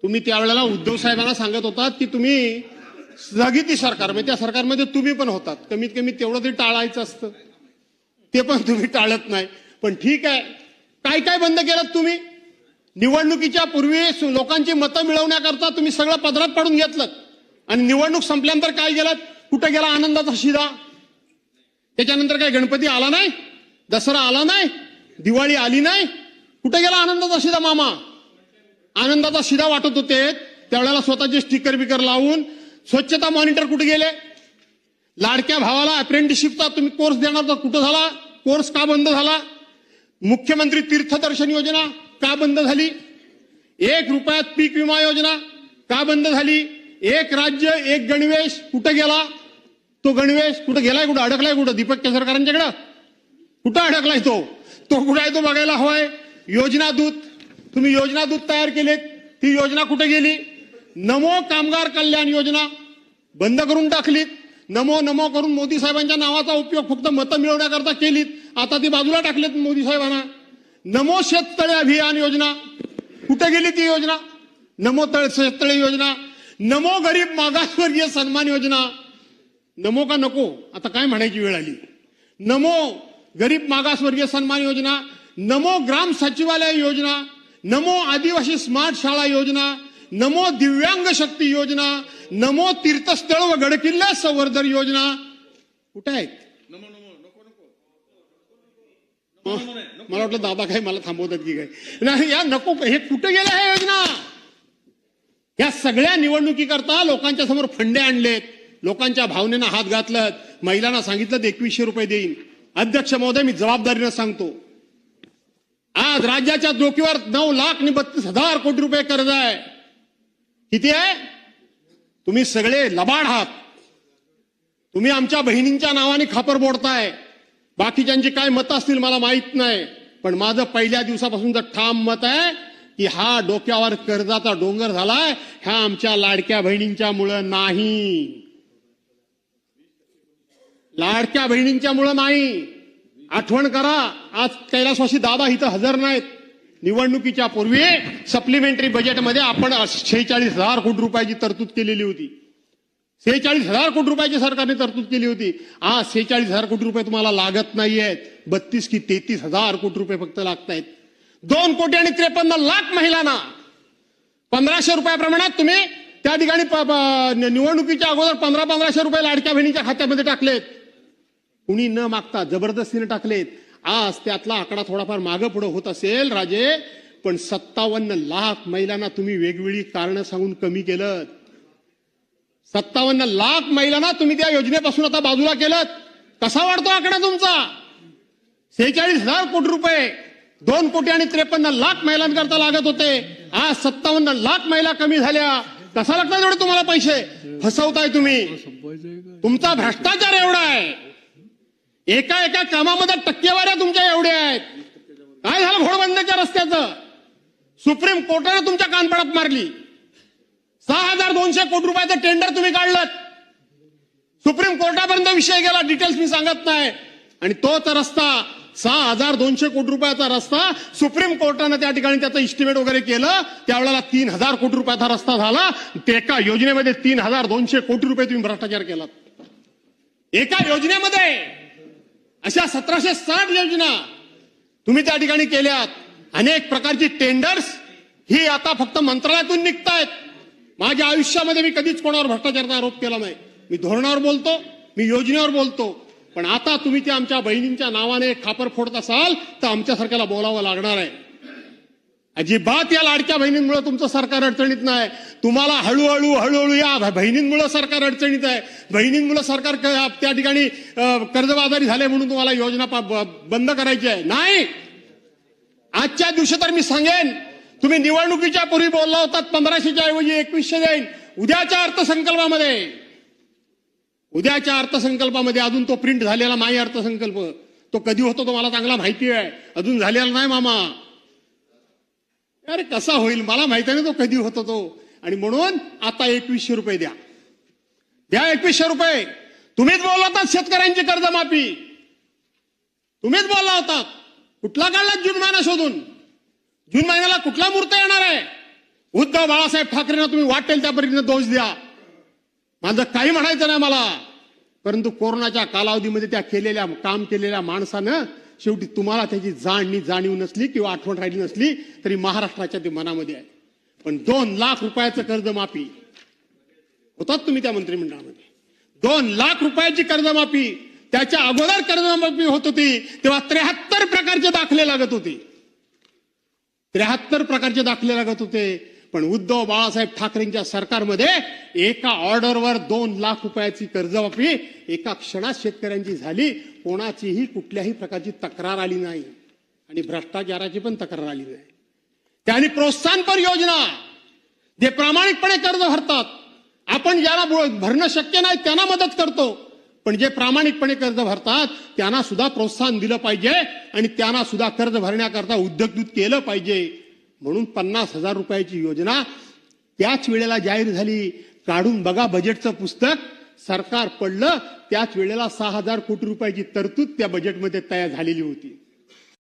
तुम्ही त्यावेळेला उद्धव साहेबांना सांगत होतात की तुम्ही स्थगिती सरकार म्हणजे त्या सरकारमध्ये तुम्ही पण होतात, कमीत कमी तेवढं तरी टाळायचं असतं, ते पण तुम्ही टाळत नाही. पण ठीक आहे, काय काय बंद केलं तुम्ही? निवडणुकीच्या पूर्वी लोकांची मतं मिळवण्याकरता तुम्ही सगळं पदरात पाडून घेतलं आणि निवडणूक संपल्यानंतर काय गेलात? कुठे गेला आनंदाचा शिदा? त्याच्यानंतर काय गणपती आला नाही, दसरा आला नाही, दिवाळी आली नाही, कुठे गेला आनंदाचा शिदा? मामा आनंदाचा शिदा वाटत होते त्यावेळेला स्वतःचे स्टिकर बिकर लावून. स्वच्छता मॉनिटर कुठे गेले? लाडक्या भावाला अप्रेंटिसशिपचा तुम्ही कोर्स देणार होता, कुठं झाला? कोर्स का बंद झाला? मुख्यमंत्री तीर्थदर्शन योजना का बंद झाली? 1 रुपयात पीक विमा योजना का बंद झाली? एक राज्य एक गणवेश कुठे गेला? तो गणवेश कुठे गेलाय? कुठं अडकलाय? कुठं दीपक केसरकरांच्याकडं कुठं अडकलाय? तो कुठं आहे? तो बघायला हवाय. योजना दूत, तुम्ही योजना दूत तयार केलेत, ती योजना कुठे गेली? नमो कामगार कल्याण योजना बंद करून टाकलीत. नमो नमो करून मोदी साहेबांच्या नावाचा उपयोग फक्त मतं मिळवण्याकरता केलीत, आता ती बाजूला टाकलीत मोदी साहेबांना. नमो शेततळे अभियान योजना कुठे गेली ती योजना? नमो शेततळे योजना, नमो गरीब मागासवर्गीय सन्मान योजना. नमो का नको आता काय म्हणायची वेळ आली. नमो गरीब मागासवर्गीय सन्मान योजना, नमो ग्राम सचिवालय योजना, नमो आदिवासी स्मार्ट शाळा योजना, नमो दिव्यांग शक्ती योजना, नमो तीर्थस्थळ व गडकिल्ला संवर्धन योजना कुठे आहेत? मला वाटलं दादा काय मला थांबवतात की काय? नाही या नको, हे कुठे गेल्या ह्या योजना? या सगळ्या निवडणुकीकरता लोकांच्या समोर फंडे आणलेत, लोकांच्या भावनेनं हात घातलं, महिलांना सांगितलं 2100 रुपये देईन. अध्यक्ष महोदय, मी जबाबदारीनं सांगतो, आज राज्याच्या डोक्यावर 9,32,000 कोटी रुपये कर्ज आहे. किती आहे? तुम्ही सगळे लबाड आहात. तुम्ही आमच्या बहिणींच्या नावाने खापर बोडताय. बाकीच्यांची काय मतं असतील मला माहित नाही, पण माझं पहिल्या दिवसापासूनचं ठाम मत आहे की हा डोक्यावर कर्जाचा डोंगर झालाय, ह्या आमच्या लाडक्या बहिणींच्या मुळे नाही. लाडक्या बहिणींच्या मुळे नाही. आठवण करा, आज कैलासवासी दादा इथं हजर नाहीत. निवडणुकीच्या पूर्वी सप्लिमेंटरी बजेटमध्ये आपण 46,000 कोटी रुपयाची तरतूद केलेली होती. 46,000 कोटी रुपयाची सरकारने तरतूद केली होती. आज 46,000 कोटी रुपये तुम्हाला लागत नाहीयेत, 32 की 33,000 कोटी रुपये फक्त लागतायत. 2,53,00,000 महिलांना 1,500 रुपयाप्रमाणात तुम्ही त्या ठिकाणी निवडणुकीच्या अगोदर 1,500 रुपये लाडक्या बहिणीच्या खात्यामध्ये टाकलेत. कुणी न मागता जबरदस्तीने टाकलेत. आज त्यातला आकडा थोडाफार मागं पुढे होत असेल राजे, पण 57,00,000 महिलांना तुम्ही वेगवेगळी कारणं सांगून कमी केलं. 57,00,000 महिलांना तुम्ही त्या योजनेपासून आता बाजूला केलं. कसा वाढतो आकडा तुमचा? 46,000 कोटी रुपये 2,53,00,000 महिलांकरता लागत होते. आज 57,00,000 महिला कमी झाल्या. कसा लागतात एवढे तुम्हाला पैसे? फसवताय तुम्ही. तुमचा भ्रष्टाचार एवढा आहे. एका एका कामामध्ये टक्केवाऱ्या तुमच्या एवढ्या आहेत. काय झालं घोडबंदरच्या रस्त्याचं? सुप्रीम कोर्टाने तुमच्या कानपडात मारली. 6,200 कोटी रुपयाचं टेंडर तुम्ही काढलं. सुप्रीम कोर्टापर्यंत विषय गेला, डिटेल्स मी सांगत नाही. आणि तोच रस्ता 6,200 कोटी रुपयाचा रस्ता सुप्रीम कोर्टाने त्या ठिकाणी त्याचं इस्टिमेट वगैरे केलं. त्यावेळेला 3,000 कोटी रुपयाचा रस्ता झाला. ते एका योजनेमध्ये 3,200 कोटी रुपये तुम्ही भ्रष्टाचार केलात. एका योजनेमध्ये अशा 1,760 योजना तुम्ही त्या ठिकाणी केल्यात. अनेक प्रकारची टेंडर्स ही आता फक्त मंत्रालयातून निघतायत. माझ्या आयुष्यामध्ये मी कधीच कोणावर भ्रष्टाचाराचा आरोप केला नाही. मी धोरणावर बोलतो, मी योजनेवर बोलतो. पण आता तुम्ही त्या आमच्या बहिणींच्या नावाने खापर फोडत असाल तर आमच्यासारख्याला बोलावं लागणार आहे. अजिबात या लाडक्या बहिणींमुळे तुमचं सरकार अडचणीत नाही. तुम्हाला हळूहळू या बहिणींमुळे सरकार अडचणीत आहे. बहिणींमुळे सरकार त्या ठिकाणी कर्जबाजारी झाले म्हणून तुम्हाला योजना बंद करायची आहे. नाही, आजच्या दिवशी तर मी सांगेन, तुम्ही निवडणुकीच्या पूर्वी बोलला होतात 1,500च्या ऐवजी 2,100 देईन. उद्याच्या अर्थसंकल्पामध्ये अजून तो प्रिंट झालेला नाही. अर्थसंकल्प तो कधी होतो तो मला चांगला माहिती आहे. अजून झालेला नाही मामा. अरे कसा होईल मला माहिती नाही तो कधी होतो तो. आणि म्हणून आता 2,100 रुपये द्या. 2,100 रुपये. तुम्हीच बोलला होता शेतकऱ्यांची कर्जमाफी. तुम्हीच बोलला होता. कुठला काढला जून महिना शोधून? जून महिन्याला कुठला मुहूर्त येणार आहे? उद्धव बाळासाहेब ठाकरेंना तुम्ही वाटेल त्या परीने दोष द्या, माझं काही म्हणायचं नाही मला, परंतु कोरोनाच्या कालावधीमध्ये त्या काम केलेल्या माणसानं शेवटी तुम्हाला त्याची जाणीव नसली किंवा आठवण राहिली नसली तरी महाराष्ट्राच्या ते मनामध्ये आहे. पण 2 लाख रुपयाचं कर्जमाफी होतात तुम्ही त्या मंत्रिमंडळामध्ये, 2 लाख रुपयाची कर्जमाफी, त्याच्या अगोदर कर्जमाफी होत होती तेव्हा 73 प्रकारचे दाखले लागत होते, 73 प्रकारचे दाखले लागत होते. पण उद्धव बाळासाहेब ठाकरेंच्या सरकारमध्ये एका ऑर्डरवर 2 लाख रुपयाची कर्जमाफी एका क्षणात शेतकऱ्यांची झाली. कोणाचीही कुठल्याही प्रकारची तक्रार आली नाही आणि भ्रष्टाचाराची पण तक्रार आली नाही. त्यांनी प्रोत्साहनपर योजना, जे प्रामाणिकपणे कर्ज भरतात, आपण ज्याला भरणं शक्य नाही त्यांना मदत करतो, पण जे प्रामाणिकपणे कर्ज भरतात त्यांना सुद्धा प्रोत्साहन दिलं पाहिजे आणि त्यांना सुद्धा कर्ज भरण्याकरता उद्योगदूत केलं पाहिजे. म्हणून 50,000 रुपयाची योजना त्याच वेळेला जाहीर झाली. काढून बघा बजेटचं पुस्तक, सरकार पडलं त्याच वेळेला 6,000 कोटी रुपयाची तरतूद त्या बजेटमध्ये तयार झालेली होती.